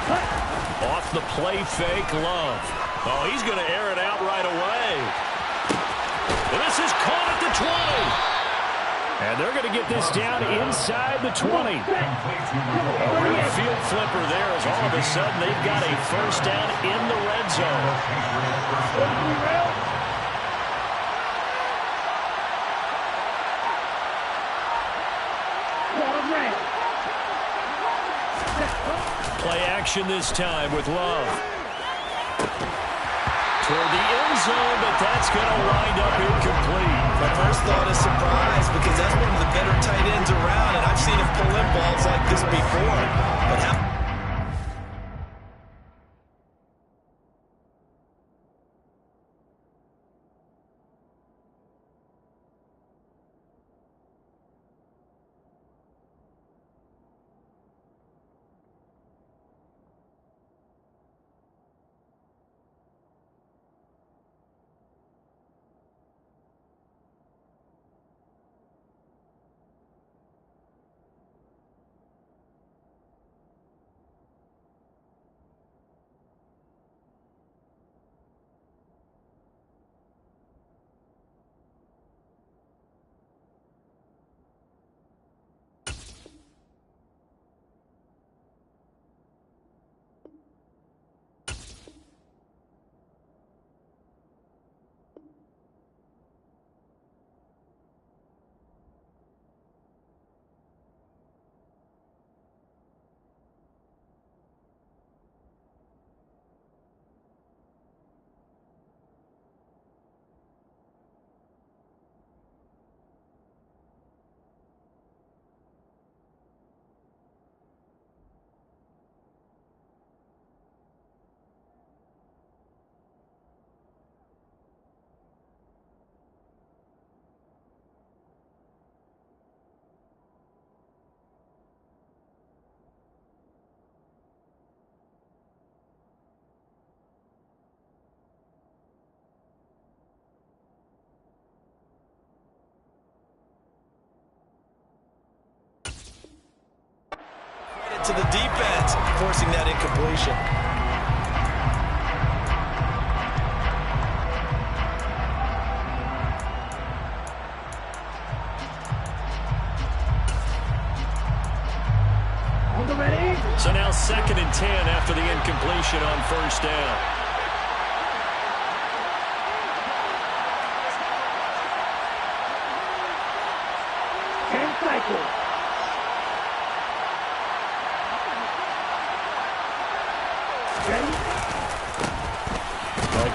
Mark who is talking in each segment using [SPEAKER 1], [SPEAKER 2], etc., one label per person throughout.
[SPEAKER 1] Off the play fake, Love. Oh, he's going to air it out right away. And this is caught at the 20. And they're going to get this down inside the 20. A real field flipper there as all of a sudden they've got a first down in the red zone. Play action this time with Love. Toward the end zone, but that's going to wind up incomplete.
[SPEAKER 2] My first thought is surprise because that's one of the better tight ends around, and I've seen him pull in balls like this before. But how... to the defense, forcing that incompletion.
[SPEAKER 1] So now 2nd and 10 after the incompletion on first down.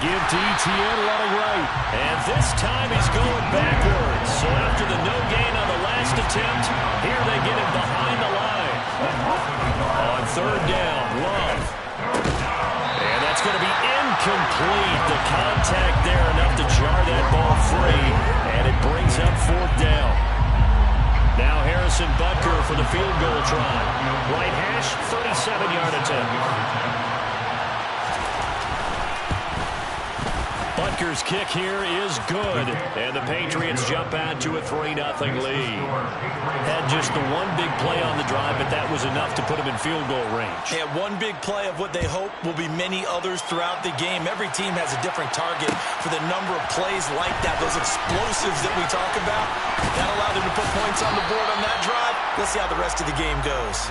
[SPEAKER 1] Give to ETN running right. And this time he's going backwards. So after the no gain on the last attempt, here they get him behind the line. On 3rd down, Love. And that's going to be incomplete. The contact there enough to jar that ball free. And it brings up 4th down. Now Harrison Butker for the field goal try. Right hash, 37-yard attempt. Butker's kick here is good, and the Patriots jump out to a 3-0 lead. Had just the one big play on the drive, but that was enough to put them in field goal range.
[SPEAKER 2] Yeah, one big play of what they hope will be many others throughout the game. Every team has a different target for the number of plays like that, those explosives that we talk about. That allowed them to put points on the board on that drive. Let's see how the rest of the game goes.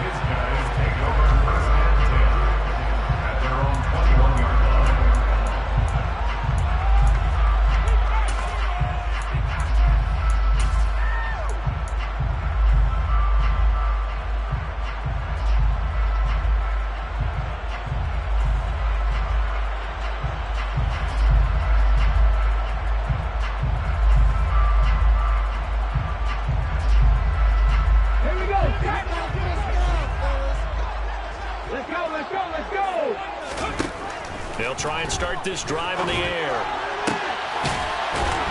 [SPEAKER 1] They'll try and start this drive in the air.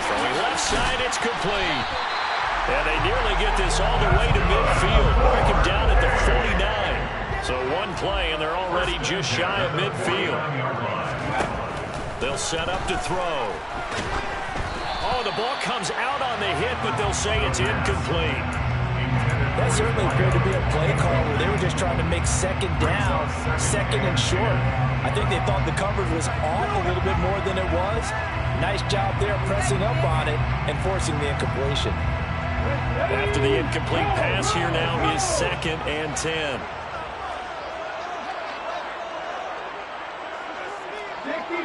[SPEAKER 1] Throwing left side, it's complete. And they nearly get this all the way to midfield. Mark him down at the 49. So one play, and they're already just shy of midfield. They'll set up to throw. Oh, the ball comes out on the hit, but they'll say it's incomplete.
[SPEAKER 2] That certainly appeared to be a play call where they were just trying to make second down, second and short. I think they thought the coverage was off a little bit more than it was. Nice job there pressing up on it and forcing the incompletion.
[SPEAKER 1] After the incomplete pass, here now is 2nd and 10.
[SPEAKER 3] 19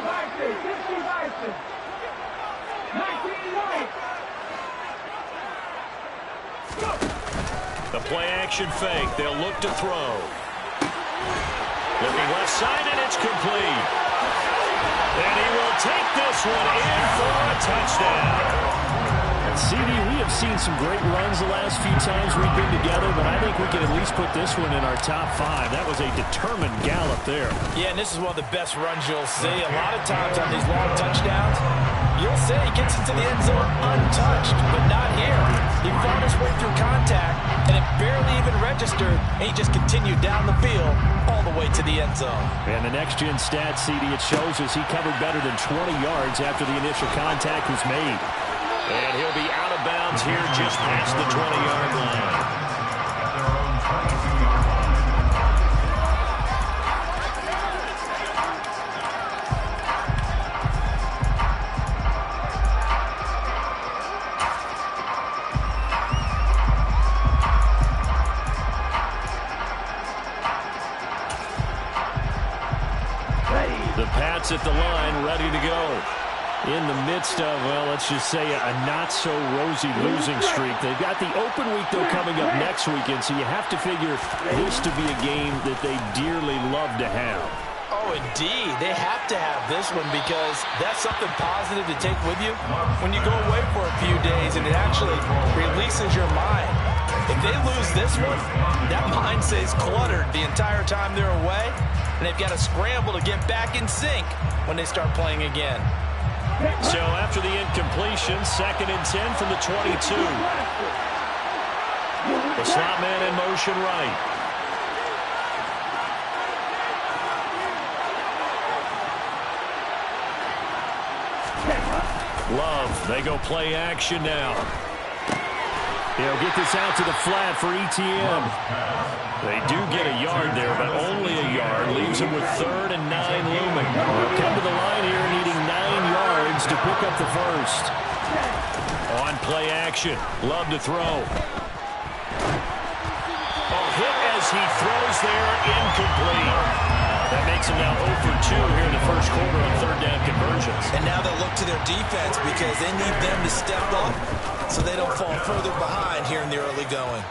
[SPEAKER 1] The play-action fake. They'll look to throw. Looking left side, and it's complete. And he will take this one in for a touchdown.
[SPEAKER 4] And CD, we have seen some great runs the last few times we've been together, but I think we can at least put this one in our top 5. That was a determined gallop there.
[SPEAKER 2] Yeah, and this is one of the best runs you'll see. A lot of times on these long touchdowns, you'll say he gets into the end zone untouched, but not here. He fought his way through contact, and it barely even registered, and he just continued down the field all the way to the end zone.
[SPEAKER 4] And the next-gen stat, CD, it shows us he covered better than 20 yards after the initial contact was made.
[SPEAKER 1] And he'll be out of bounds here just past the 20-yard line. The Pats at the line, ready to go.
[SPEAKER 4] In the midst of, well, let's just say a not-so-rosy losing streak. They've got the open week, though, coming up next weekend, so you have to figure this to be a game that they dearly love to have.
[SPEAKER 2] Oh, indeed. They have to have this one because that's something positive to take with you when you go away for a few days, and it actually releases your mind. If they lose this one, that mind stays cluttered the entire time they're away, and they've got to scramble to get back in sync when they start playing again.
[SPEAKER 1] So after the incompletion, 2nd and 10 from the 22. The slot man in motion right. Love, they go play action now.
[SPEAKER 4] He'll get this out to the flat for ETN.
[SPEAKER 1] They do get a yard there, but only a yard. Leaves him with 3rd and 9 looming.
[SPEAKER 4] They'll come to the line here needing 9 yards to pick up the first.
[SPEAKER 1] On play action. Love to throw. A hit as he throws there, incomplete. That makes him now 0 for 2 here in the first quarter on 3rd down conversions.
[SPEAKER 2] And now they'll look to their defense because they need them to step up so they don't fall further behind here in the early going.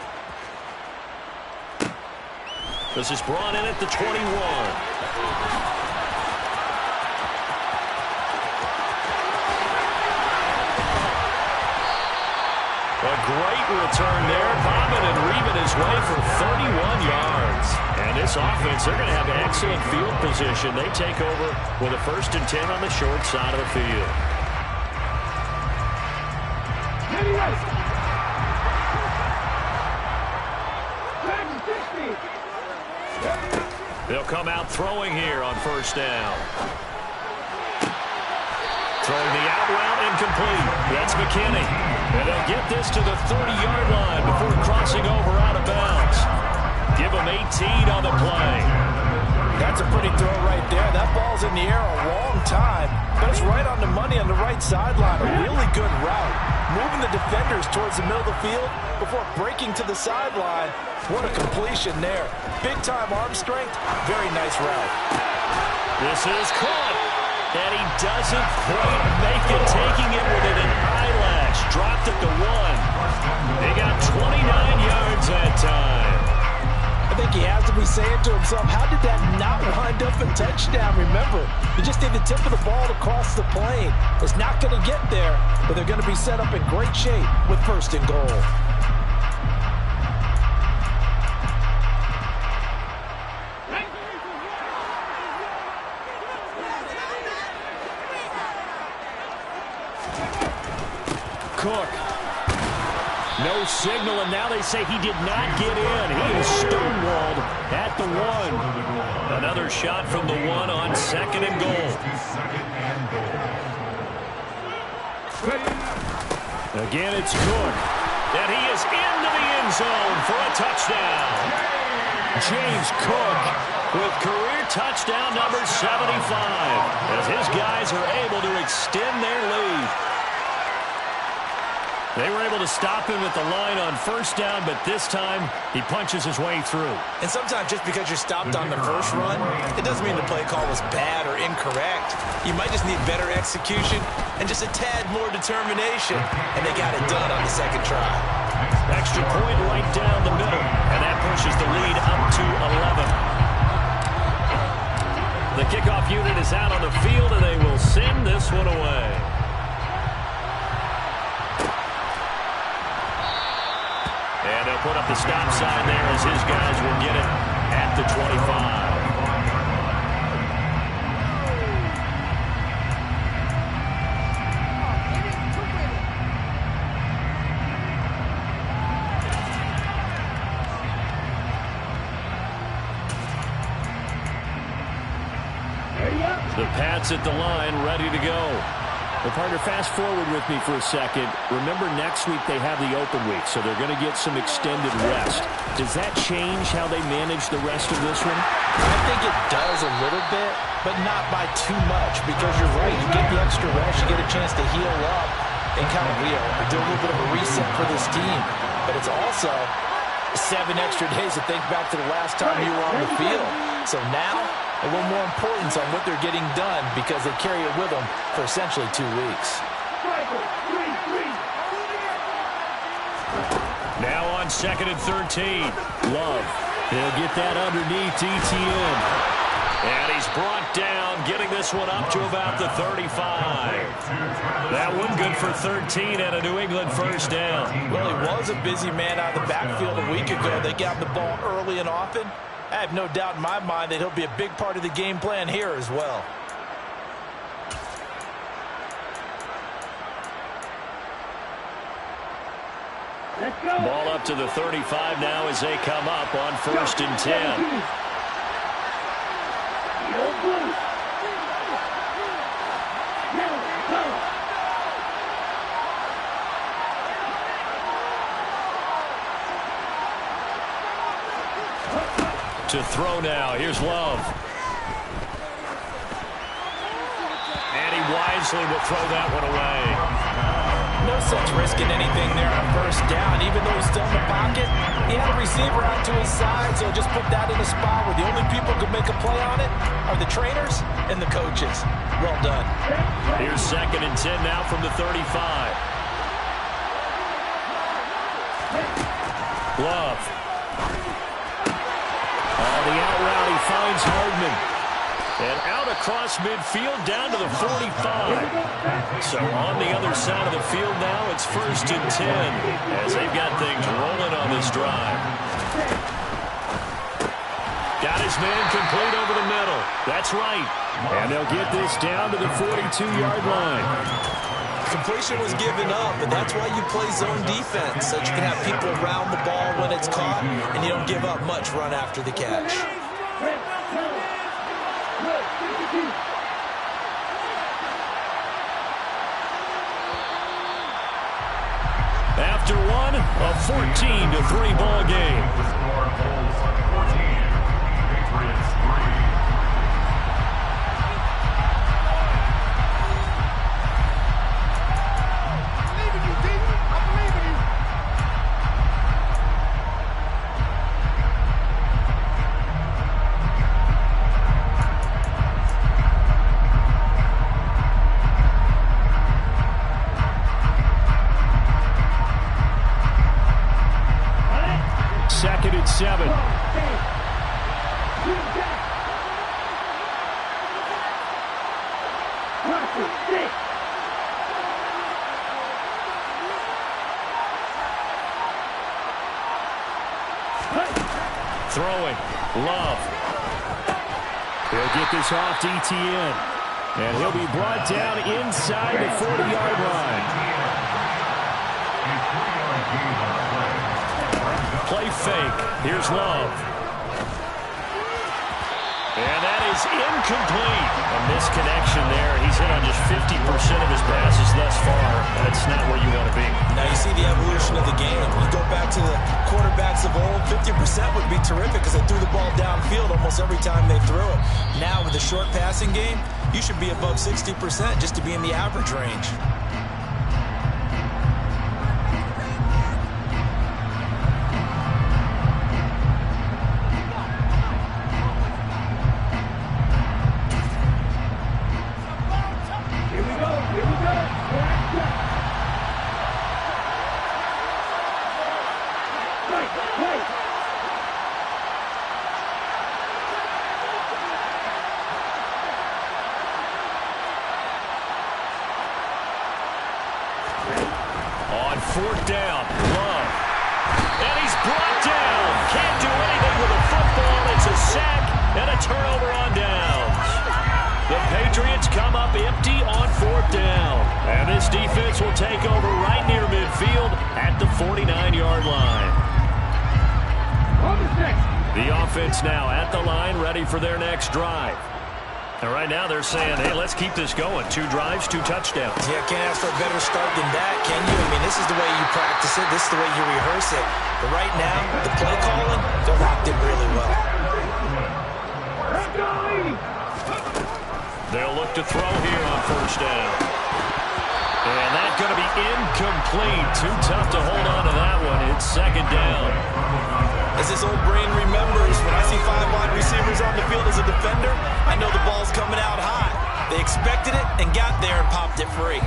[SPEAKER 1] This is brought in at the 21. A great return there. Bobbing and reaving his way for 31 yards. And this offense, they're going to have excellent field position. They take over with a 1st and 10 on the short side of the field. They'll come out throwing here on 1st down. Throwing the out route, incomplete. That's McKinney. And they'll get this to the 30-yard line before crossing over out of bounds. Give them 18 on the play.
[SPEAKER 2] That's a pretty throw right there. That ball's in the air a long time, but it's right on the money on the right sideline. A really good route. Moving the defenders towards the middle of the field before breaking to the sideline. What a completion there. Big-time arm strength. Very nice route.
[SPEAKER 1] This is caught. And he doesn't quite make it, taking it within an eyelash. Dropped at the 1. They got 29 yards that time.
[SPEAKER 2] I think he has to be saying to himself, how did that not wind up a touchdown? Remember, you just need the tip of the ball to cross the plane. It's not going to get there, but they're going to be set up in great shape with 1st and goal.
[SPEAKER 1] Cook. No signal, and now they say he did not get in. He is stonewalled at the 1. Another shot from the 1 on 2nd and goal. Again, it's Cook. And he is into the end zone for a touchdown. James Cook with career touchdown number 75 as his guys are able to extend their lead. They were able to stop him at the line on first down, but this time he punches his way through.
[SPEAKER 2] And sometimes just because you're stopped on the first run, it doesn't mean the play call was bad or incorrect. You might just need better execution and just a tad more determination. And they got it done on the second try.
[SPEAKER 1] Extra point right down the middle, and that pushes the lead up to 11. The kickoff unit is out on the field, and they will send this one away. And they'll put up the stop sign there as his guys will get it at the 25. The Pats at the line, ready to go. Well, partner, fast forward with me for a second. Remember, next week they have the open week, so they're going to get some extended rest. Does that change how they manage the rest of this one?
[SPEAKER 2] I think it does a little bit, but not by too much, because you're right. You get the extra rest, you get a chance to heal up and kind of do a little bit of a reset for this team. But it's also 7 extra days to think back to the last time you were on the field. So now, a little more importance on what they're getting done because they carry it with them for essentially 2 weeks.
[SPEAKER 1] Now on 2nd and 13. Love. He'll get that underneath Etienne. And he's brought down, getting this one up to about the 35. That one good for 13 and a New England first down.
[SPEAKER 2] Well, he was a busy man out of the backfield a week ago. They got the ball early and often. I have no doubt in my mind that he'll be a big part of the game plan here as well.
[SPEAKER 1] Ball up to the 35 now as they come up on 1st and 10. To throw now. Here's Love. And he wisely will throw that one away.
[SPEAKER 2] No sense risking anything there on first down. Even though he's still in the pocket, he had a receiver out to his side, so just put that in a spot where the only people who can make a play on it are the trainers and the coaches. Well done.
[SPEAKER 1] Here's 2nd and 10 now from the 35. Love. The out route, he finds Hardman. And out across midfield down to the 45. So on the other side of the field now, it's 1st and 10 as they've got things rolling on this drive. Got his man complete over the middle. That's right. And they'll get this down to the 42-yard line.
[SPEAKER 2] Completion was given up, and that's why you play zone defense, so that you can have people around the ball when it's caught, and you don't give up much run after the catch.
[SPEAKER 1] After one, a 14-3 ball game. Seven. Throwing. Love. He'll get this off to Etienne. And he'll be brought down inside the 40-yard line. Play fake. Here's Love. And that is incomplete. A misconnection there. He's hit on just 50% of his passes thus far. That's not where you want to be.
[SPEAKER 2] Now you see the evolution of the game. You go back to the quarterbacks of old, 50% would be terrific because they threw the ball downfield almost every time they threw it. Now with the short passing game, you should be above 60% just to be in the average range.
[SPEAKER 1] On fourth down, Love. And he's brought down. Can't do anything with the football. It's a sack and a turnover on downs. The Patriots come up empty on fourth down. And this defense will take over right near midfield at the 49-yard line. The offense now at the line, ready for their next drive. And right now they're saying, hey, let's keep this going. 2 drives, 2 touchdowns.
[SPEAKER 2] Yeah, can't ask for a better start than that, can you? I mean, this is the way you practice it. This is the way you rehearse it. But right now, the play calling, they're locked in really well.
[SPEAKER 1] They'll look to throw here on first down. And that's going to be incomplete. Too tough to hold on to that one. It's second down.
[SPEAKER 2] As this old brain remembers, when I see 5 wide receivers on the field as a defender, I know the ball's coming out high. They expected it and got there and popped it free.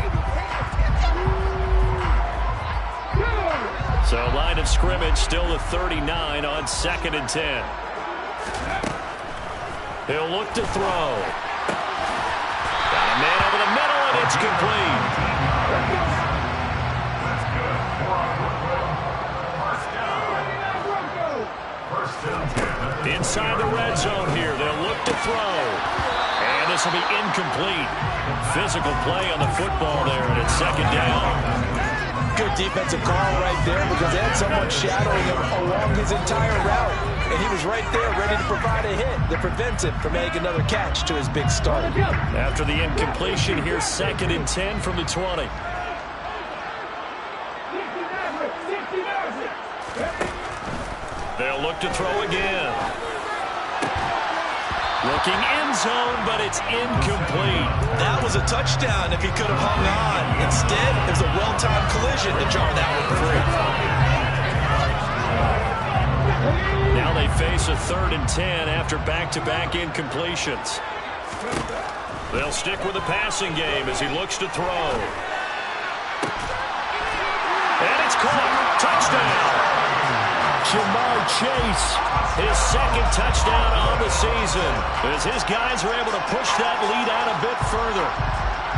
[SPEAKER 1] So line of scrimmage still the 39 on 2nd and 10. He'll look to throw. Got a man over the middle, and it's complete. Inside the red zone here, they'll look to throw. And this will be incomplete. Physical play on the football there, and it's second down.
[SPEAKER 2] Good defensive call right there because they had someone shadowing him along his entire route. And he was right there ready to provide a hit that prevents him from making another catch to his big start.
[SPEAKER 1] After the incompletion, here's 2nd and 10 from the 20. They'll look to throw again. Looking end zone, but it's incomplete.
[SPEAKER 2] That was a touchdown if he could have hung on. Instead, it was a well-timed collision to jar that one free.
[SPEAKER 1] Now they face a 3rd and 10 after back-to-back incompletions. They'll stick with the passing game as he looks to throw. And it's caught. Touchdown. Ja'Marr Chase, his 2nd touchdown on the season, as his guys are able to push that lead out a bit further.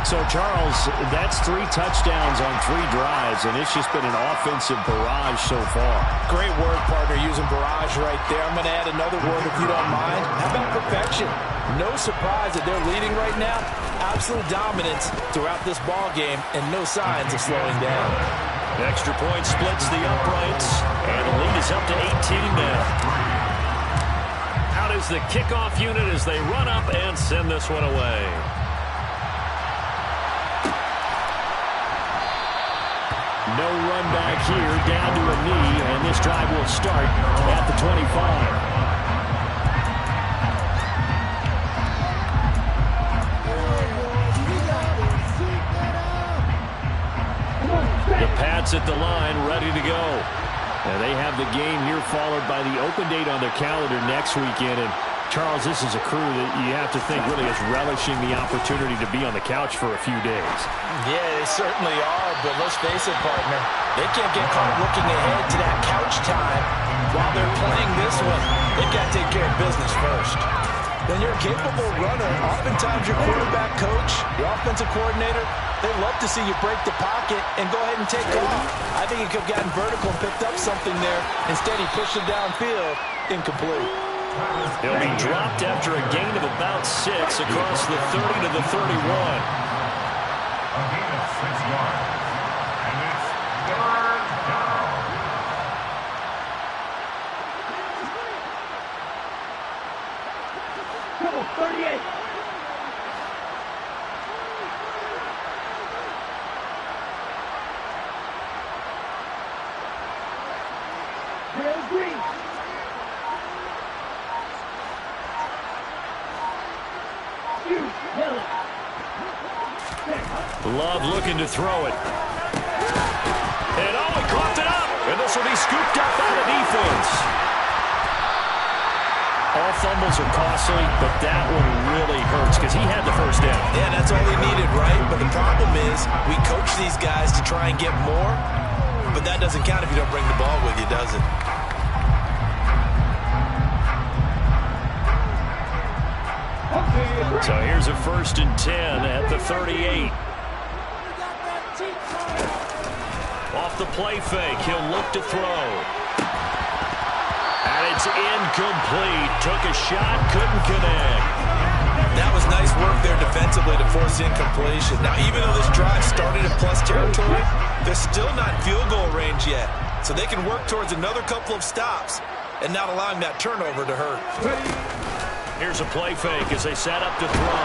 [SPEAKER 4] So, Charles, that's 3 touchdowns on 3 drives, and it's just been an offensive barrage so far.
[SPEAKER 2] Great word, partner, using barrage right there. I'm going to add another word if you don't mind. How about perfection? No surprise that they're leading right now. Absolute dominance throughout this ball game, and no signs of slowing down.
[SPEAKER 1] Extra point splits the uprights, and the lead is up to 18 now. Out is the kickoff unit as they run up and send this one away.
[SPEAKER 4] No run back here, down to a knee, and this drive will start at the 25.
[SPEAKER 1] The Pats at the line, ready to go.
[SPEAKER 4] And they have the game here followed by the open date on their calendar next weekend. And, Charles, this is a crew that you have to think really is relishing the opportunity to be on the couch for a few days.
[SPEAKER 2] Yeah, they certainly are, but let's face it, partner. They can't get caught looking ahead to that couch time while they're playing this one. They've got to take care of business first. When you're a capable runner, oftentimes your quarterback coach, your offensive coordinator, they love to see you break the pocket and go ahead and take off. I think he could have gotten vertical and picked up something there. Instead, he pushed it downfield, incomplete.
[SPEAKER 1] He'll be dropped after a gain of about 6 across the 30 to the 31.
[SPEAKER 3] A gain of 6 yards. And it's 3rd down.
[SPEAKER 5] 38. Drill green.
[SPEAKER 1] Love looking to throw it. And oh, he coughed it up. And this will be scooped up by the defense. All fumbles are costly, but that one really hurts because he had the first down.
[SPEAKER 2] Yeah, that's all he needed, right? But the problem is we coach these guys to try and get more, but that doesn't count if you don't bring the ball with you, does it?
[SPEAKER 1] So here's a 1st and 10 at the 38. Off the play fake, he'll look to throw. And it's incomplete. Took a shot, couldn't connect.
[SPEAKER 2] That was nice work there defensively to force incompletion. Now, even though this drive started in plus territory, they're still not in field goal range yet. So they can work towards another couple of stops and not allowing that turnover to hurt.
[SPEAKER 1] Here's a play fake as they set up to throw.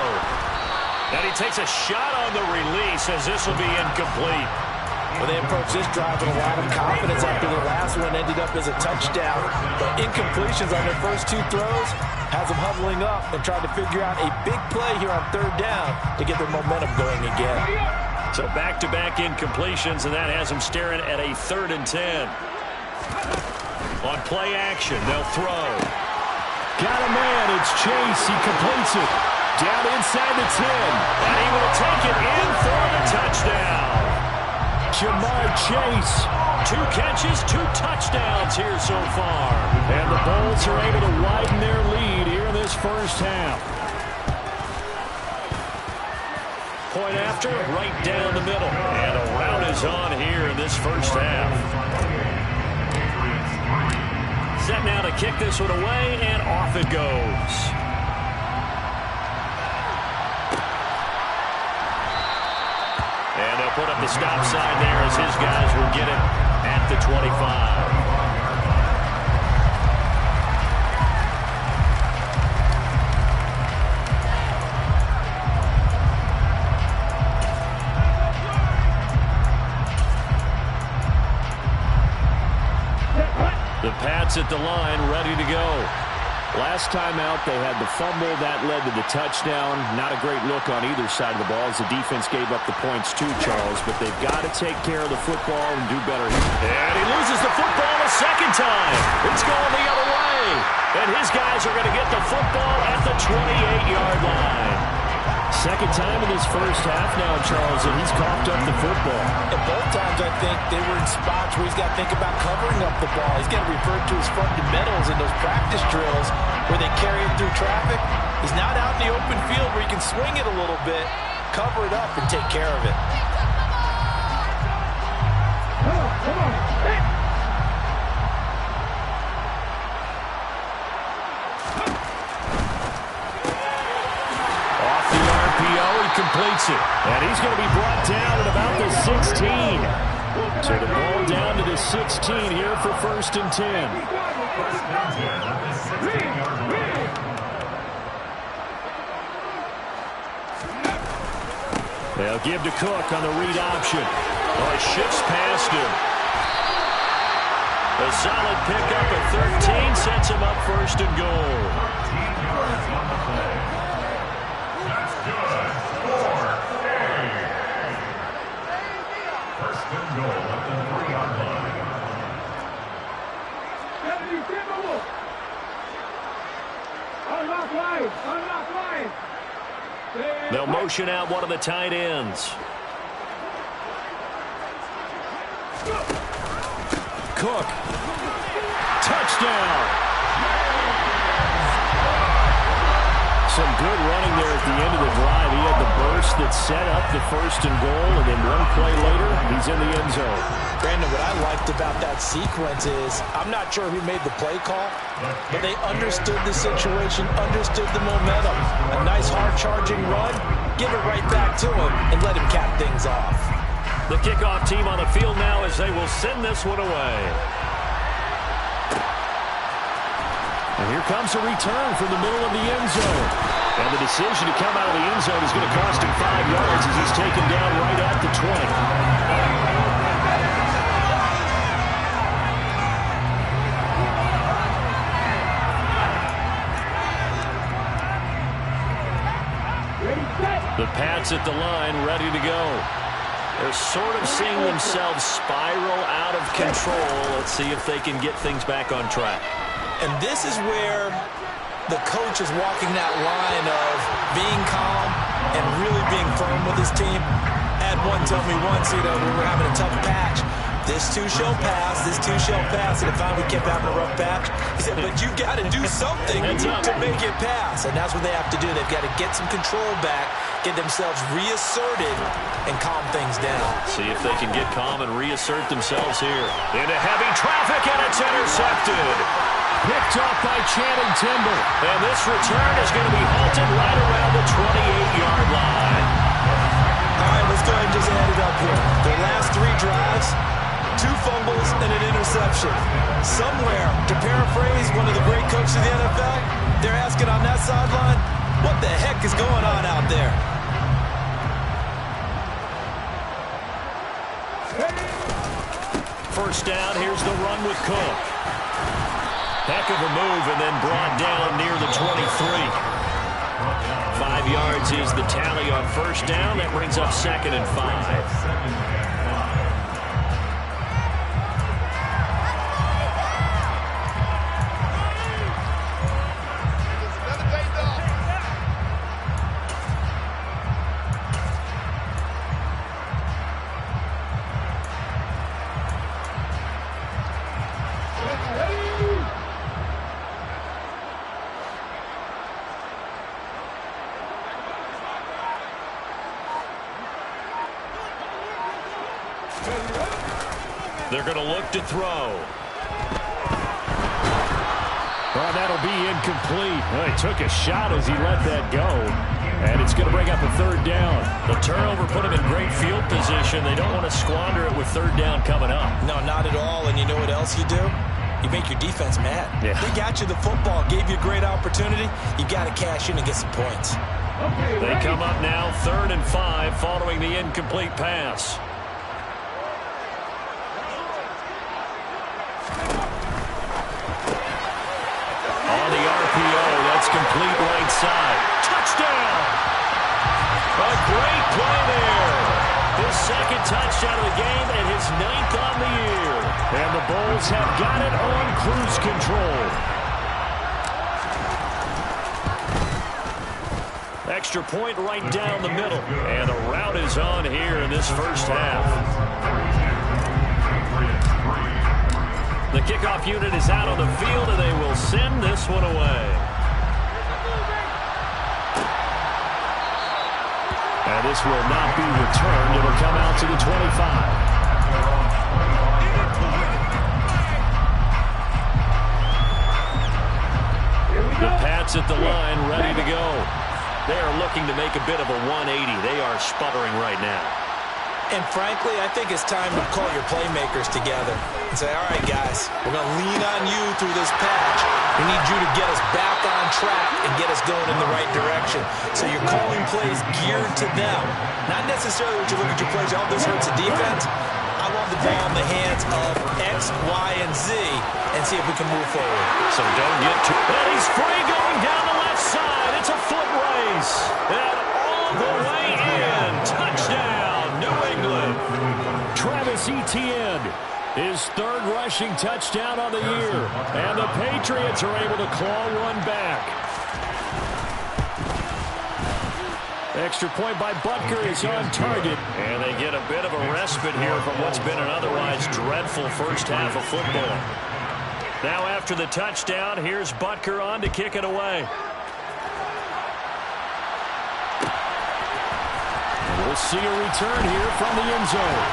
[SPEAKER 1] And he takes a shot on the release as this will be incomplete.
[SPEAKER 2] Well, they approached this drive with a lot of confidence after the last one ended up as a touchdown. But incompletions on their first 2 throws has them huddling up and trying to figure out a big play here on 3rd down to get their momentum going again.
[SPEAKER 1] So back-to-back incompletions, and that has them staring at a 3rd and 10. On play action, they'll throw.
[SPEAKER 4] Got a man, it's Chase, he completes it. Down inside the 10.
[SPEAKER 1] And he will take it in for the touchdown.
[SPEAKER 4] Ja'Marr Chase.
[SPEAKER 1] 2 catches, 2 touchdowns here so far.
[SPEAKER 4] And the Bulls are able to widen their lead here in this first half.
[SPEAKER 1] Point after, right down the middle. And a rout is on here in this first half. Set now to kick this one away, and off it goes. And they'll put up the stop sign there as his guys will get it at the 25. The Pats at the line, ready to go.
[SPEAKER 4] Last time out, they had the fumble. That led to the touchdown. Not a great look on either side of the ball as the defense gave up the points too, Charles. But they've got to take care of the football and do better.
[SPEAKER 1] And he loses the football a second time. It's going the other way. And his guys are going to get the football at the 28-yard line.
[SPEAKER 4] Second time in this first half now, Charles, and he's coughed up the football.
[SPEAKER 2] And both times, I think, they were in spots where he's got to think about covering up the ball. He's got to refer to his fundamentals in those practice drills where they carry it through traffic. He's not out in the open field where he can swing it a little bit, cover it up, and take care of it.
[SPEAKER 5] Come on.
[SPEAKER 1] Completes it.
[SPEAKER 4] And he's going to be brought down at about the 16. So the ball down to the 16 here for 1st and 10. They'll give to Cook on the read option.
[SPEAKER 1] Oh, he shifts past him. A solid pickup at 13 sets him up 1st and goal. They'll motion out one of the tight ends.
[SPEAKER 4] Cook. Touchdown. Some good running there at the end of the drive. He had the burst that set up the 1st and goal, and then one play later, he's in the end zone.
[SPEAKER 2] Brandon, what I liked about that sequence is I'm not sure who made the play call, but they understood the situation, understood the momentum. A nice hard-charging run, give it right back to him, and let him cap things off.
[SPEAKER 1] The kickoff team on the field now as they will send this one away.
[SPEAKER 4] And here comes a return from the middle of the end zone. decision to come out of the end zone is going to cost him 5 yards as he's taken down right at the 20. The Pats at the line, ready to go. They're sort of seeing themselves spiral out of control. Let's see if they can get things back on track.
[SPEAKER 2] And this is where the coach is walking that line of being calm and really being firm with his team. I had one tell me once, we were having a tough patch. This too shall pass, this too shall pass. And if we kept having a rough patch, he said, but you got to do something to make it pass. And that's what they have to do. They've got to get some control back, get themselves reasserted, and calm things down.
[SPEAKER 4] See if they can get calm and reassert themselves here. Into heavy traffic, and it's intercepted. Picked off by Channing Tindall. And this return is going to be halted right around the 28-yard line.
[SPEAKER 2] All right, let's go ahead and just add it up here. Their last 3 drives, 2 fumbles and an interception. Somewhere, to paraphrase one of the great coaches of the NFL, they're asking on that sideline, what the heck is going on out there?
[SPEAKER 4] First down, here's the run with Cook. Heck of a move and then brought down near the 23. 5 yards is the tally on first down. That brings up 2nd and 5. They're going to look to throw. Well, that'll be incomplete. Well, he took a shot as he let that go. And it's going to bring up a 3rd down. The turnover put him in great field position. They don't want to squander it with 3rd down coming up.
[SPEAKER 2] No, not at all. And you know what else you do? You make your defense mad.
[SPEAKER 4] Yeah.
[SPEAKER 2] They got you the football, gave you a great opportunity. You got to cash in and get some points.
[SPEAKER 4] They come up now 3rd and 5 following the incomplete pass. On the RPO, that's complete right side. Touchdown! A great play there. His 2nd touchdown of the game and his 9th on the year. And the Bulls have got it on cruise control. Extra point right down the middle. And the route is on here in this first half. The kickoff unit is out on the field, and they will send this one away. And this will not be returned. It'll come out to the 25. The Pats at the line, ready to go. They are looking to make a bit of a 180. They are sputtering right now.
[SPEAKER 2] And frankly, I think it's time to call your playmakers together and say, all right, guys, we're going to lean on you through this patch. We need you to get us back on track and get us going in the right direction. So you're calling plays geared to them. Not necessarily when you look at your plays, oh, this hurts the defense. I want the ball in the hands of X, Y, and Z and see if we can move forward.
[SPEAKER 4] So don't get too... And he's free going down the left side. It's a foot race. And all the way in. Touchdown. New England. Travis Etienne, his 3rd rushing touchdown on the year. And the Patriots are able to claw one back. Extra point by Butker is on target. And they get a bit of a respite here from what's been an otherwise dreadful first half of football. Now after the touchdown, here's Butker on to kick it away. We'll see a return here from the end zone.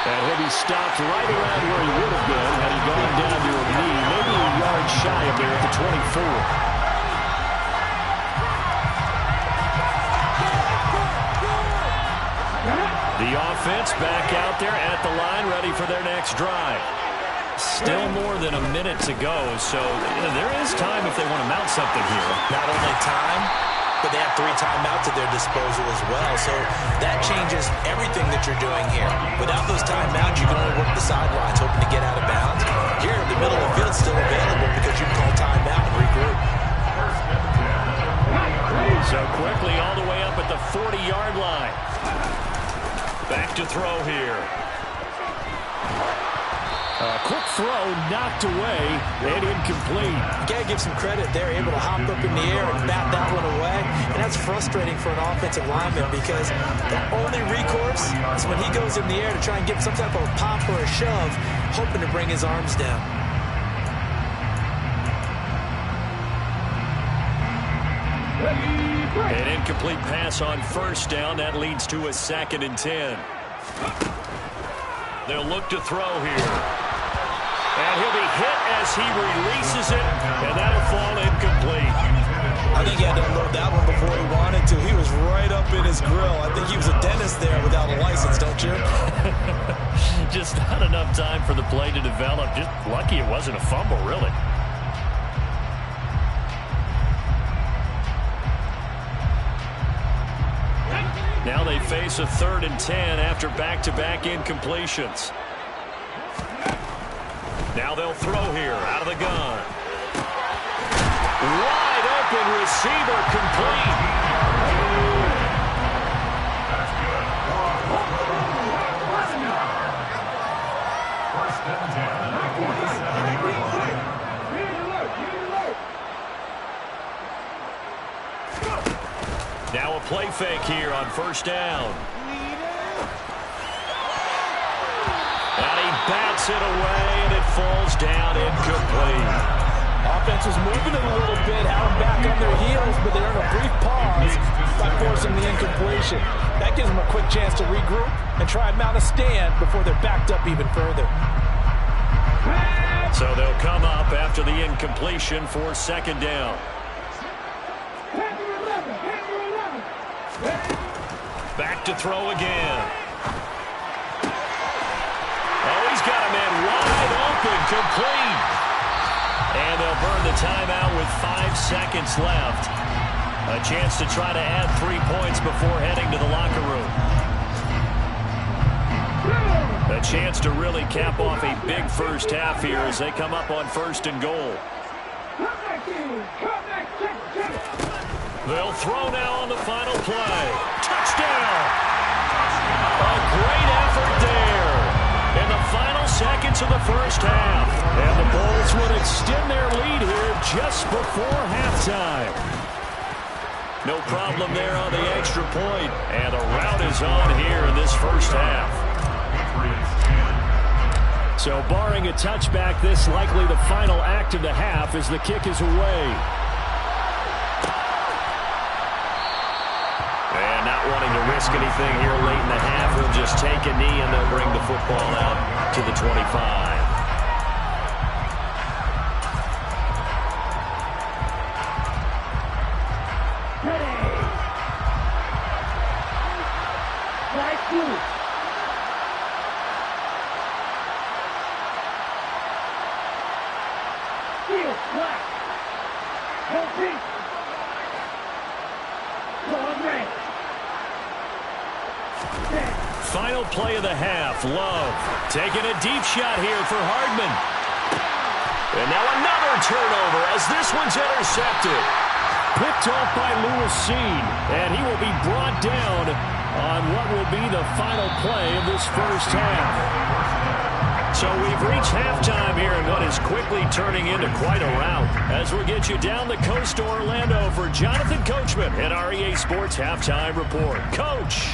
[SPEAKER 4] And he'll be stopped right around where he would have been had he gone down to a knee, maybe a yard shy of there at the 24. The offense back out there at the line, ready for their next drive. Still more than a minute to go, so there is time if they want to mount something here.
[SPEAKER 2] Not only time, but they have 3 timeouts at their disposal as well. So that changes everything that you're doing here. Without those timeouts, you can only work the sidelines, hoping to get out of bounds. Here, the middle of the field's still available because you can call timeout and regroup.
[SPEAKER 1] So quickly all the way up at the 40-yard line. Back to throw here. A quick throw knocked away and incomplete.
[SPEAKER 2] You got to give some credit. They're able to hop up in the air and bat that one away. And that's frustrating for an offensive lineman because the only recourse is when he goes in the air to try and get some type of a pop or a shove, hoping to bring his arms down.
[SPEAKER 1] An incomplete pass on first down. That leads to a 2nd and 10. They'll look to throw here. And he'll be hit as he releases it, and that'll fall incomplete.
[SPEAKER 2] I think he had to unload that one before he wanted to. He was right up in his grill. I think he was a dentist there without a license, don't you?
[SPEAKER 1] Just not enough time for the play to develop. Just lucky it wasn't a fumble, really. Now they face a 3rd and 10 after back-to-back incompletions. Now they'll throw here out of the gun. Wide open receiver, complete. Now a play fake here on first down. And he bats it away, and it falls down incomplete.
[SPEAKER 2] Offense was moving it a little bit, had them back on their heels, but they earned a brief pause by forcing the incompletion. That gives them a quick chance to regroup and try and mount a stand before they're backed up even further.
[SPEAKER 1] So they'll come up after the incompletion for 2nd down. Back to throw again. Oh, he's got a man wide open, complete. And they'll burn the timeout with 5 seconds left. A chance to try to add 3 points before heading to the locker room. A chance to really cap off a big first half here as they come up on 1st and goal. They'll throw now on the final play. Touchdown! A great effort there in the final seconds of the first half.
[SPEAKER 4] And the Bulls would extend their lead here just before halftime.
[SPEAKER 1] No problem there on the extra point. And the rout is on here in this first half.
[SPEAKER 4] So barring a touchback, this likely the final act of the half as the kick is away.
[SPEAKER 1] And not wanting to risk anything here late in the half, he'll just take a knee and they'll bring the football out to the 25. Final play of the half. Love taking a deep shot here for Hardman. And now another turnover as this one's intercepted.
[SPEAKER 4] Picked off by Lewis Cine, and he will be brought down on what will be the final play of this first half.
[SPEAKER 1] So we've reached halftime here in what is quickly turning into quite a rout. As we get you down the coast to Orlando for Jonathan Coachman at REA Sports Halftime Report. Coach.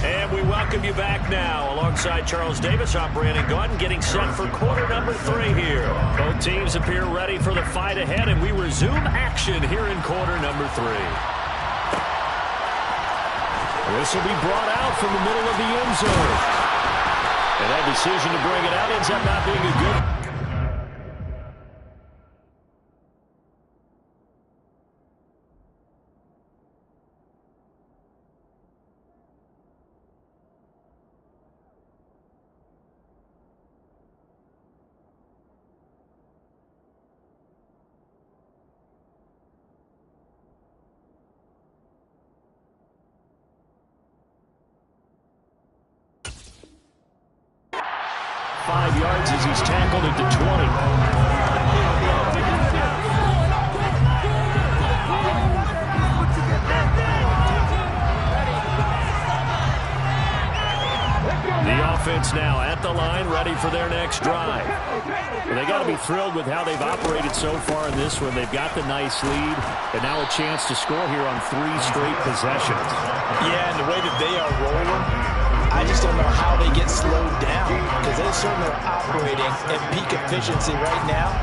[SPEAKER 1] And we welcome you back now alongside Charles Davis. I'm Brandon Gaudin getting set for quarter number 3 here. Both teams appear ready for the fight ahead, and we resume action here in quarter number 3.
[SPEAKER 4] This will be brought out from the middle of the end zone. And that decision to bring it out ends up not being a good 5 yards as he's tackled at the 20. The offense now at the line, ready for their next drive. Well, they got to be thrilled with how they've operated so far in this one. They've got the nice lead, and now a chance to score here on 3 straight possessions.
[SPEAKER 2] Yeah, and the way that they are rolling, I just don't know how they get slowed down, because they certainly are operating at peak efficiency right now.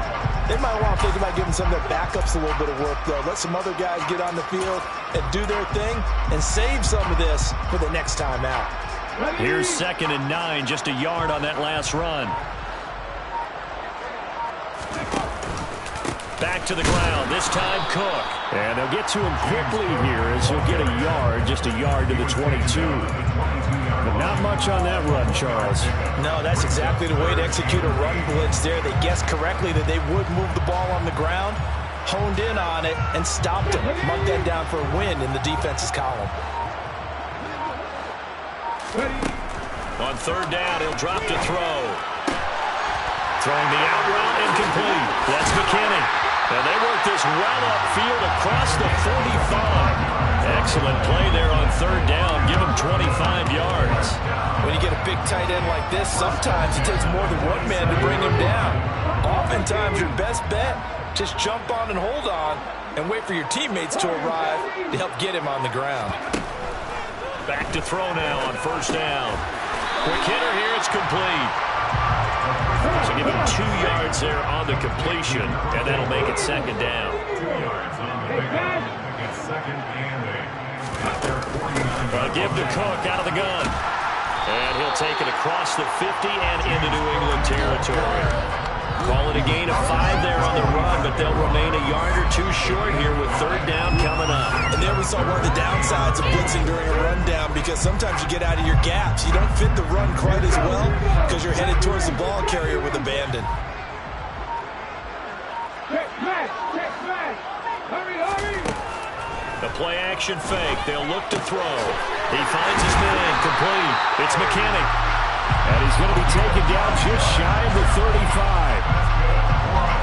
[SPEAKER 2] They might want to think about giving some of their backups a little bit of work, though. Let some other guys get on the field and do their thing and save some of this for the next time out.
[SPEAKER 4] Here's 2nd and 9, just a yard on that last run. Back to the ground, this time Cook. And they'll get to him quickly here as he'll get a yard, just a yard to the 22. But not much on that run, Charles.
[SPEAKER 2] No, that's exactly the way to execute a run blitz there. They guessed correctly that they would move the ball on the ground, honed in on it, and stopped him. Mark that down for a win in the defense's column.
[SPEAKER 1] On 3rd down, he'll drop to throw. Throwing the out route incomplete. That's McKinney. And they work this well upfield across the 45. Excellent play there on 3rd down. Give him 25 yards.
[SPEAKER 2] When you get a big tight end like this, sometimes it takes more than one man to bring him down. Oftentimes, your best bet, just jump on and hold on and wait for your teammates to arrive to help get him on the ground.
[SPEAKER 1] Back to throw now on 1st down. Quick hitter here, it's complete. So give him 2 yards there on the completion, and that'll make it 2nd down.
[SPEAKER 3] 2 yards on the big one. It's 2nd and 8.
[SPEAKER 1] Give to Cook out of the gun. And he'll take it across the 50 and into New England territory. Call it a gain of 5 there on the run, but they'll remain a yard or 2 short here with 3rd down coming up.
[SPEAKER 2] And there we saw one of the downsides of blitzing during a rundown, because sometimes you get out of your gaps. You don't fit the run quite as well because you're headed towards the ball carrier with abandon.
[SPEAKER 5] Check back. Hurry.
[SPEAKER 1] The play action fake. They'll look to throw. He finds his man complete. It's McKinney.
[SPEAKER 4] And he's going to be taken down just shy of the 35.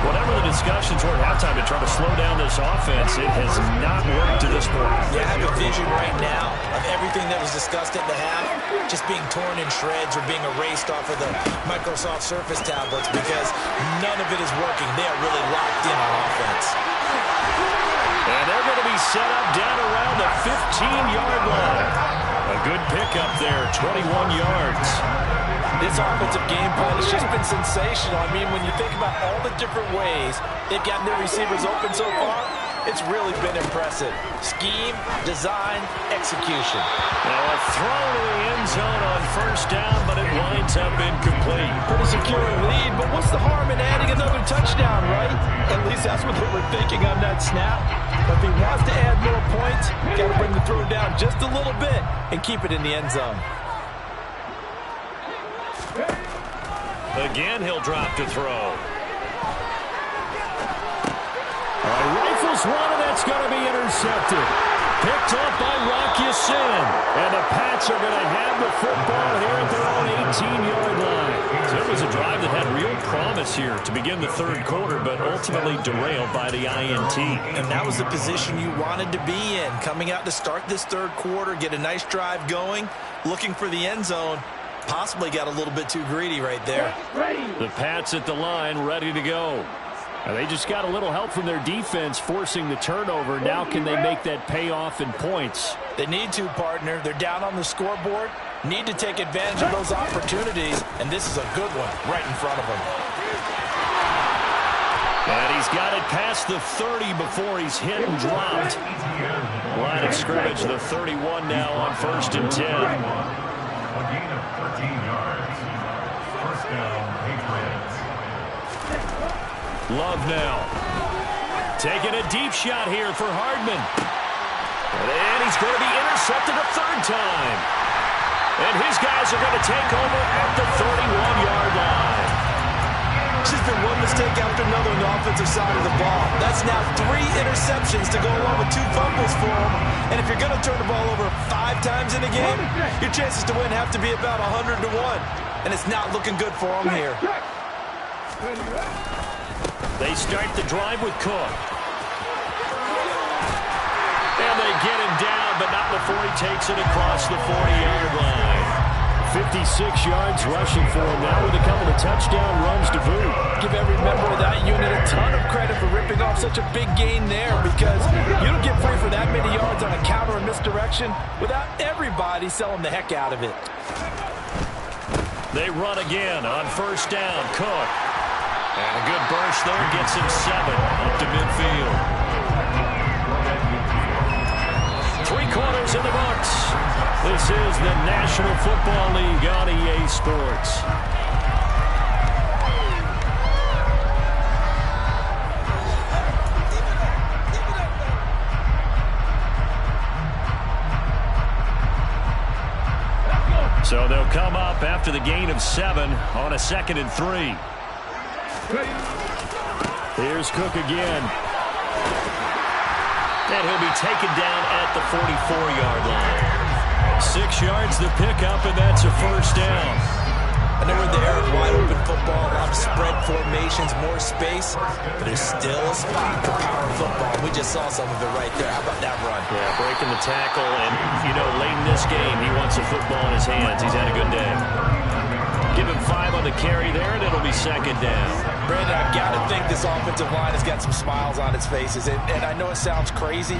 [SPEAKER 1] Whatever the discussions were at halftime to try to slow down this offense, it has not worked to this point.
[SPEAKER 2] Yeah, I have a vision right now of everything that was discussed at the half just being torn in shreds or being erased off of the Microsoft Surface tablets, because none of it is working. They are really locked in on offense.
[SPEAKER 1] And they're going to be set up down around the 15-yard line. A good pickup there, 21 yards.
[SPEAKER 2] This offensive game plan has just been sensational. I mean, when you think about all the different ways they've gotten their receivers open so far, it's really been impressive. Scheme, design, execution.
[SPEAKER 1] Now a throw to the end zone on 1st down, but it winds up incomplete.
[SPEAKER 2] Pretty secure lead, but what's the harm in adding another touchdown, right? At least that's what they were thinking on that snap. But if he wants to add more points, got to bring the throw down just a little bit and keep it in the end zone.
[SPEAKER 1] Again, he'll drop to throw.
[SPEAKER 4] All right, rifles one, and that's going to be intercepted. Picked up by Rock Ya-Sin. And the Pats are going to have the football here at their own 18-yard line. So it was a drive that had real promise here to begin the 3rd quarter, but ultimately derailed by the INT.
[SPEAKER 2] And that was the position you wanted to be in. Coming out to start this 3rd quarter, get a nice drive going, looking for the end zone. Possibly got a little bit too greedy right there.
[SPEAKER 4] The Pats at the line, ready to go. And they just got a little help from their defense forcing the turnover. Now can they make that pay off in points?
[SPEAKER 2] They need to, partner. They're down on the scoreboard. Need to take advantage of those opportunities. And this is a good one right in front of them.
[SPEAKER 1] And he's got it past the 30 before he's hit and dropped. Line of scrimmage, the 31 now on 1st and 10.
[SPEAKER 3] A gain of 13 yards. 1st down, Patriots.
[SPEAKER 1] Love now. Taking a deep shot here for Hardman. And he's going to be intercepted a 3rd time. And his guys are going to take over at the 31-yard line.
[SPEAKER 2] It's just been one mistake after another on the offensive side of the ball. That's now 3 interceptions to go along with 2 fumbles for him. And if you're going to turn the ball over 5 times in a game, your chances to win have to be about 100 to 1. and it's not looking good for them here.
[SPEAKER 1] They start the drive with Cook. And they get him down, but not before he takes it across the 40-yard line.
[SPEAKER 4] 56 yards rushing for him now with a couple of touchdown runs to boot.
[SPEAKER 2] Give every member of that unit a ton of credit for ripping off such a big gain there, because you don't get free for that many yards on a counter or misdirection without everybody selling the heck out of it.
[SPEAKER 1] They run again on first down. Cook. And a good burst there gets him 7 up to midfield. 3 quarters in the books. This is the National Football League on EA Sports. So they'll come up after the gain of 7 on a 2nd and 3.
[SPEAKER 4] Here's Cook again.
[SPEAKER 1] And he'll be taken down at the 44-yard line. 6 yards the pickup, and that's a first down.
[SPEAKER 2] I know we're there in wide-open football, a lot of spread formations, more space, but there's still a spot for power football. We just saw some of it right there. How about that run?
[SPEAKER 1] Yeah, breaking the tackle, and, you know, late in this game, he wants the football in his hands. He's had a good day. Give him 5 on the carry there, and it'll be 2nd down.
[SPEAKER 2] Brandon, I've got to think this offensive line has got some smiles on its faces, and I know it sounds crazy,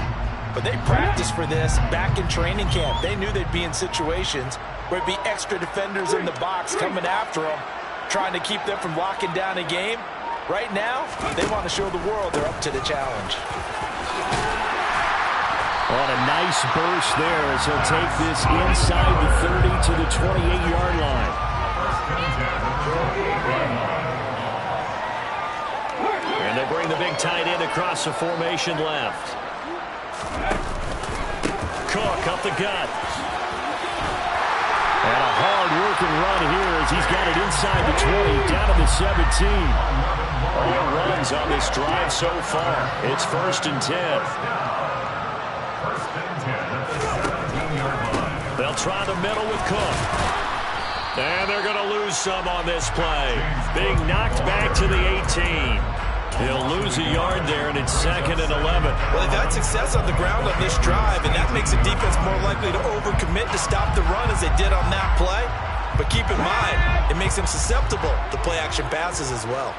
[SPEAKER 2] but they practiced for this back in training camp. They knew they'd be in situations where it'd be extra defenders in the box coming after them, trying to keep them from locking down a game. Right now, they want to show the world they're up to the challenge.
[SPEAKER 4] On a nice burst there as he'll take this inside the 30 to the 28-yard line.
[SPEAKER 1] And they bring the big tight end across the formation left. Cook up the gut.
[SPEAKER 4] And a hard-working run here as he's got it inside the 20, down to the 17.
[SPEAKER 1] All runs on this drive so far. It's 1st and 10. They'll try the middle with Cook. And they're going to lose some on this play. Being knocked back to the 18. He'll lose a yard there, and it's 2nd and 11.
[SPEAKER 2] Well, they've had success on the ground on this drive, and that makes the defense more likely to overcommit to stop the run as they did on that play. But keep in mind, it makes them susceptible to play-action passes as well.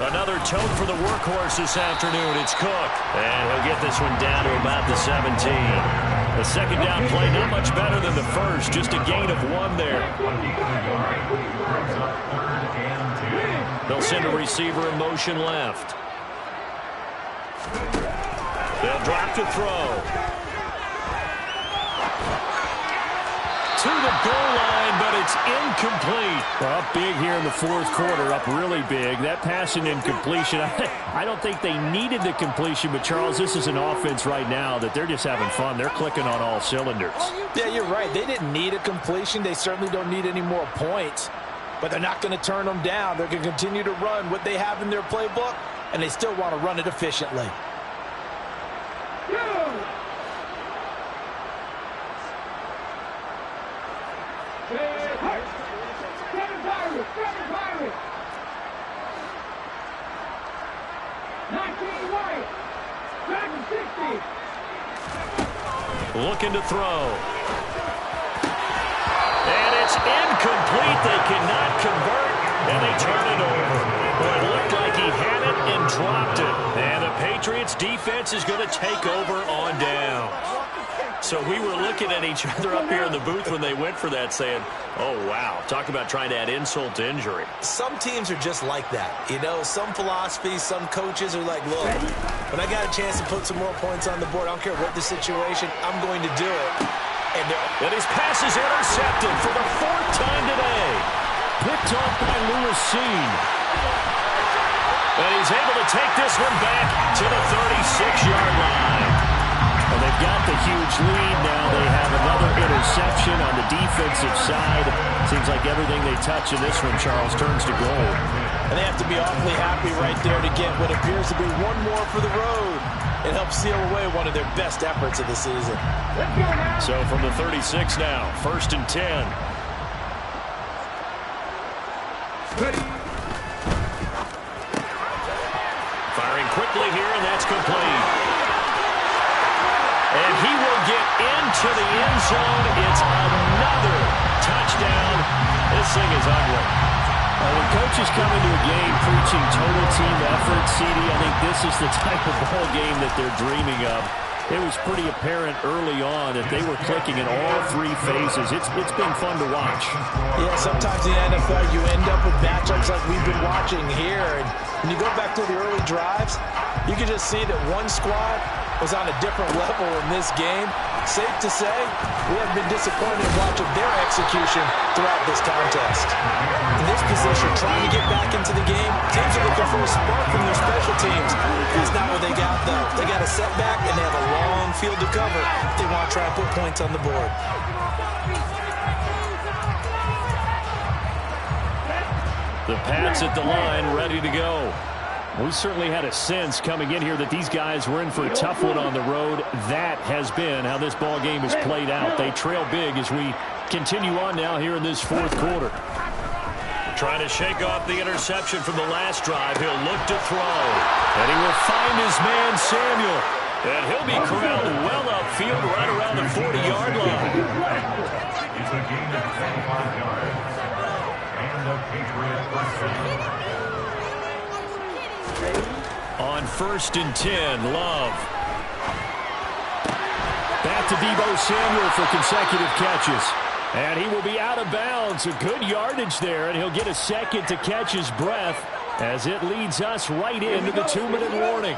[SPEAKER 1] Another tote for the workhorse this afternoon. It's Cook. And he'll get this one down to about the 17. The 2nd down play not much better than the first. Just a gain of 1 there. They'll send a receiver in motion left. They'll drop to throw. To the goal line, but it's incomplete.
[SPEAKER 4] Well, up big here in the 4th quarter, up really big. That passing incompletion, I don't think they needed the completion, but Charles, this is an offense right now that they're just having fun. They're clicking on all cylinders.
[SPEAKER 2] Yeah, you're right. They didn't need a completion. They certainly don't need any more points, but they're not going to turn them down. They're going to continue to run what they have in their playbook, and they still want to run it efficiently.
[SPEAKER 1] Looking to throw. And it's incomplete. They cannot convert, and they turn it over. Well, it looked like he had it and dropped it. And the Patriots defense is going to take over on down. So we were looking at each other up here in the booth when they went for that, saying, oh, wow, talk about trying to add insult to injury.
[SPEAKER 2] Some teams are just like that. You know, some philosophies, some coaches are like, look, when I got a chance to put some more points on the board, I don't care what the situation, I'm going to do it.
[SPEAKER 1] And his pass is intercepted for the 4th time today.
[SPEAKER 4] Picked off by Lewis Cine.
[SPEAKER 1] And he's able to take this one back to the 36-yard line.
[SPEAKER 4] Well, they've got the huge lead now. They have another interception on the defensive side. Seems like everything they touch in this one, Charles, turns to gold.
[SPEAKER 2] And they have to be awfully happy right there to get what appears to be one more for the road. It helps seal away one of their best efforts of the season.
[SPEAKER 1] So from the 36 now, 1st and 10. Firing quickly here, and that's complete. And he will get into the end zone. It's another touchdown. This thing is ugly.
[SPEAKER 4] When coaches come into a game preaching total team effort, CD, I think this is the type of ball game that they're dreaming of. It was pretty apparent early on that they were clicking in all three phases. It's been fun to watch.
[SPEAKER 2] Yeah, sometimes in the NFL you end up with matchups like we've been watching here. And when you go back to the early drives, you can just see that one squad was on a different level in this game. Safe to say, we have been disappointed in watching their execution throughout this contest. In this position, trying to get back into the game, teams are looking for a spark from their special teams. That's not what they got, though. They got a setback, and they have a long field to cover if they want to try and put points on the board.
[SPEAKER 1] The Pats at the line, ready to go. We certainly had a sense coming in here that these guys were in for a tough one on the road. That has been how this ball game has played out. They trail big as we continue on now here in this fourth quarter. Trying to shake off the interception from the last drive. He'll look to throw. And he will find his man, Samuel. And he'll be corralled well upfield right around the 40-yard line.
[SPEAKER 3] It's a gain of 25 yards. And the Patriots first.
[SPEAKER 1] On 1st and 10, Love. Back to Deebo Samuel for consecutive catches. And he will be out of bounds. A good yardage there, and he'll get a second to catch his breath as it leads us right into the 2-minute warning.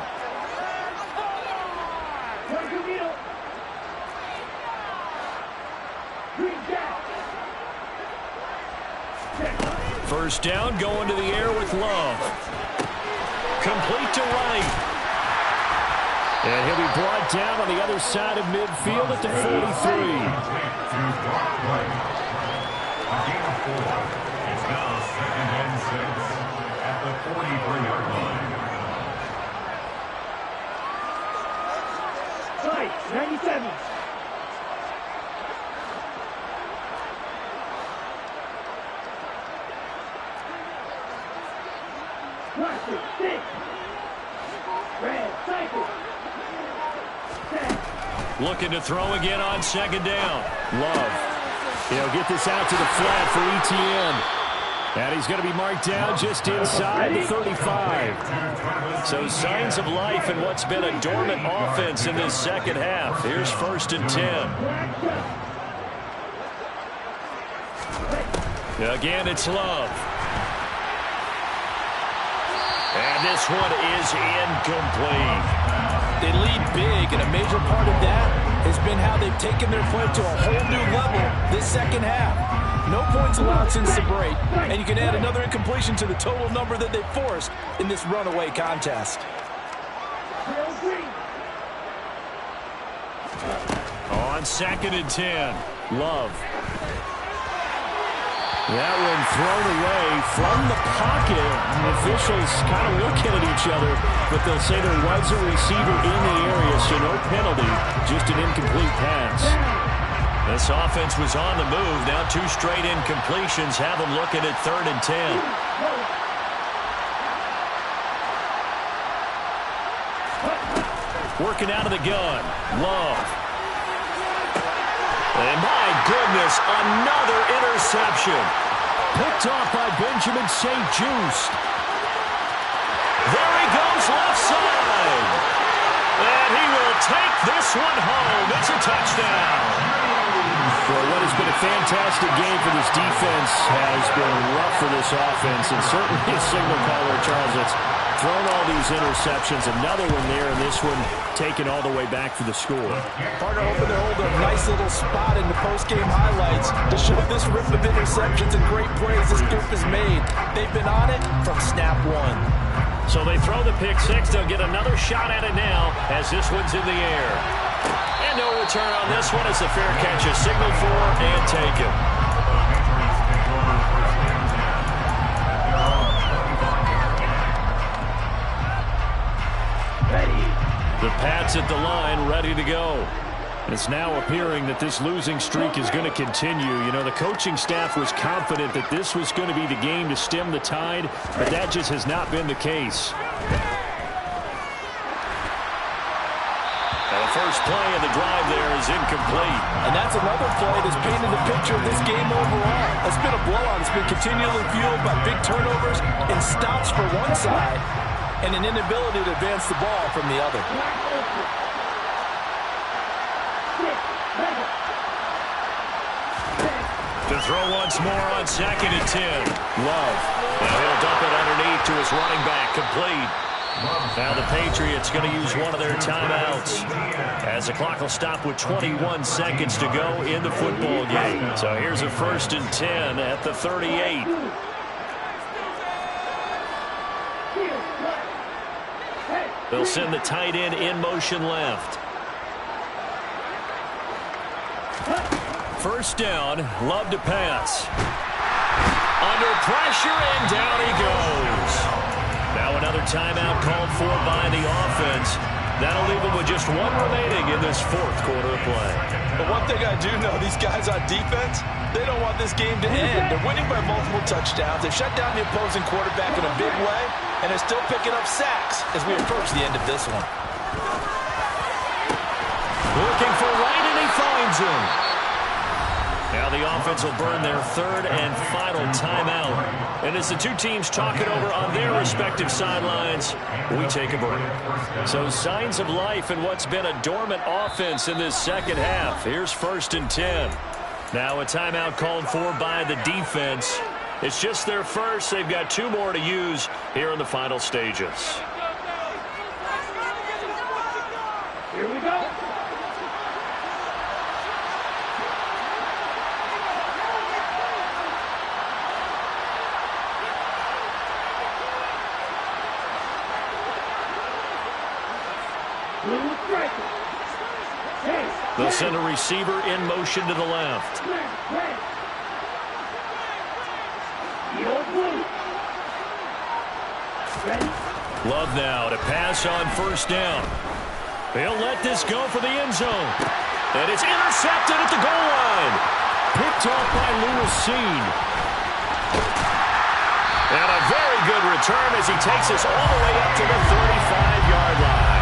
[SPEAKER 1] First down, going to the air with Love. Complete to Wright. And he'll be brought down on the other side of midfield at the 43.
[SPEAKER 3] A gain of 4. It's now 2nd and 6 at the 43-yard line.
[SPEAKER 5] Right, 97.
[SPEAKER 1] Looking to throw again on 2nd down. Love. He'll get this out to the flat for Etienne. And he's going to be marked down just inside the 35. So signs of life in what's been a dormant offense in this second half. Here's 1st and 10. Again, it's Love. And this one is incomplete.
[SPEAKER 2] They lead big, and a major part of that has been how they've taken their play to a whole new level this second half. No points allowed since the break, and you can add another incompletion to the total number that they forced in this runaway contest.
[SPEAKER 1] On 2nd and 10, Love. That one thrown away from the pocket. The officials kind of looking at each other, but they'll say there was a receiver in the area, so no penalty, just an incomplete pass. This offense was on the move. Now 2 straight incompletions have them looking at 3rd and 10. Working out of the gun, Love. And my goodness, another interception. Picked off by Benjamin St-Juste. There he goes left side. And he will take this one home. It's a touchdown. Well, what has been a fantastic game for this defense has been rough for this offense. And certainly a signal caller, Charles, that's thrown all these interceptions. Another one there, and this one taken all the way back for the score.
[SPEAKER 2] Partner hoping to hold a nice little spot in the post-game highlights to show this rip of interceptions and great plays this group has made. They've been on it from snap one.
[SPEAKER 1] So they throw the pick six. They'll get another shot at it now as this one's in the air. And no return on this one as the fair catch is signaled for and taken.
[SPEAKER 5] Ready.
[SPEAKER 4] The Pats at the line, ready to go. It's now appearing that this losing streak is going to continue. You know, the coaching staff was confident that this was going to be the game to stem the tide, but that just has not been the case. And the first play of the drive there is incomplete.
[SPEAKER 2] And that's another play that's painted the picture of this game overall. It's been a blowout. It's been continually fueled by big turnovers and stops for one side and an inability to advance the ball from the other.
[SPEAKER 4] To throw once more on 2nd and 10. Love. And he'll dump it underneath to his running back, complete. Now the Patriots going to use one of their timeouts as the clock will stop with 21 seconds to go in the football game. So here's a 1st and 10 at the 38. They'll send the tight end in motion left. First down, Love to pass. Under pressure, and down he goes. Now another timeout called for by the offense. That'll leave them with just one remaining in this 4th quarter of play.
[SPEAKER 2] But one thing I do know, these guys on defense, they don't want this game to end. They're winning by multiple touchdowns. They've shut down the opposing quarterback in a big way, and they're still picking up sacks as we approach the end of this one.
[SPEAKER 4] Looking for Wright, and he finds him. Now the offense will burn their 3rd and final timeout. And as the two teams talk it over on their respective sidelines, we take a break. So signs of life in what's been a dormant offense in this second half. Here's 1st and 10. Now a timeout called for by the defense. It's just their first. They've got 2 more to use here in the final stages.
[SPEAKER 5] Here we go.
[SPEAKER 4] They'll send a receiver in motion to the left. Love now to pass on 1st down. He'll let this go for the end zone. And it's intercepted at the goal line. Picked off by Lewis Cine. And a very good return as he takes us all the way up to the 35-yard line.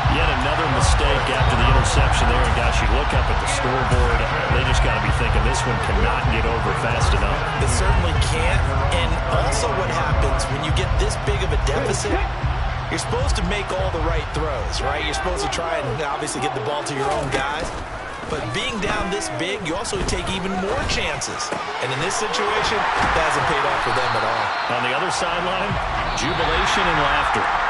[SPEAKER 4] Yet another mistake after the interception there. And, gosh, you look up at the scoreboard, they just got to be thinking this one cannot get over fast enough.
[SPEAKER 2] It certainly can't. And also what happens when you get this big of a deficit, you're supposed to make all the right throws, right? You're supposed to try and obviously get the ball to your own guys. But being down this big, you also take even more chances. And in this situation, that hasn't paid off for them at all.
[SPEAKER 4] On the other sideline, jubilation and laughter.